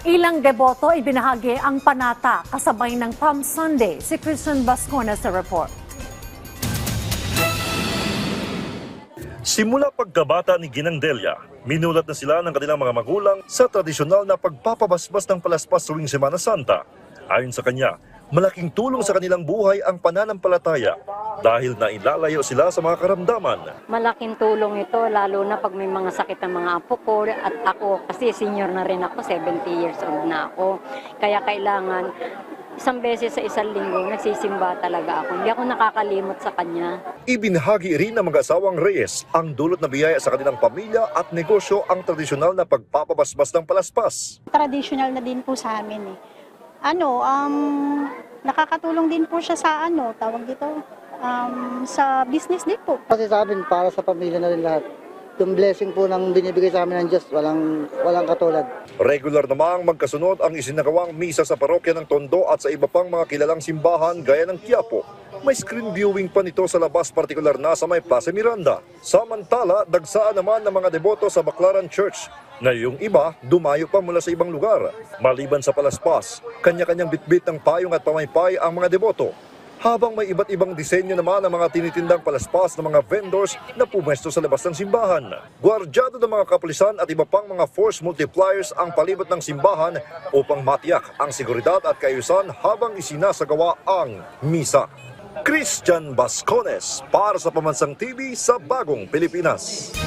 Ilang deboto ibinahagi ang panata kasabay ng Palm Sunday. Si Christian Bascones sa report. Simula pagkabata ni Ginang Delia, minulat na sila ng kanilang mga magulang sa tradisyonal na pagpapabasbas ng palaspas tuwing Semana Santa. Ayon sa kanya, malaking tulong sa kanilang buhay ang pananampalataya dahil nailalayo sila sa mga karamdaman. Malaking tulong ito lalo na pag may mga sakit ng mga apo ko at ako kasi senior na rin ako, 70 years old na ako. Kaya kailangan isang beses sa isang linggo nagsisimba talaga ako. Hindi ako nakakalimot sa kanya. Ibinahagi rin ng mag-asawang Reyes ang dulot na biyaya sa kanilang pamilya at negosyo ang tradisyonal na pagpapabasbas ng palaspas. Traditional na din po sa amin eh. Nakakatulong din po siya sa tawag dito, sa business din po. Kasi sa amin, para sa pamilya na rin lahat. Yung blessing po ng binibigay sa amin ng Diyos, walang katulad. Regular namang magkasunod ang isinagawang misa sa parokya ng Tondo at sa iba pang mga kilalang simbahan gaya ng Quiapo. May screen viewing pa nito sa labas, partikular na sa may Plaza Miranda. Samantala, dagsaan naman ng mga deboto sa Baclaran Church na yung iba dumayo pa mula sa ibang lugar. Maliban sa palaspas, kanya-kanyang bitbit ng payong at pamaypay ang mga deboto. Habang may iba't ibang disenyo naman ng mga tinitindang palaspas ng mga vendors na pumesto sa labas ng simbahan. Gwardyado ng mga kapulisan at iba pang mga force multipliers ang palibot ng simbahan upang matiyak ang seguridad at kaayusan habang isinasagawa ang misa. Christian Bascones para sa Pamansang TV sa Bagong Pilipinas.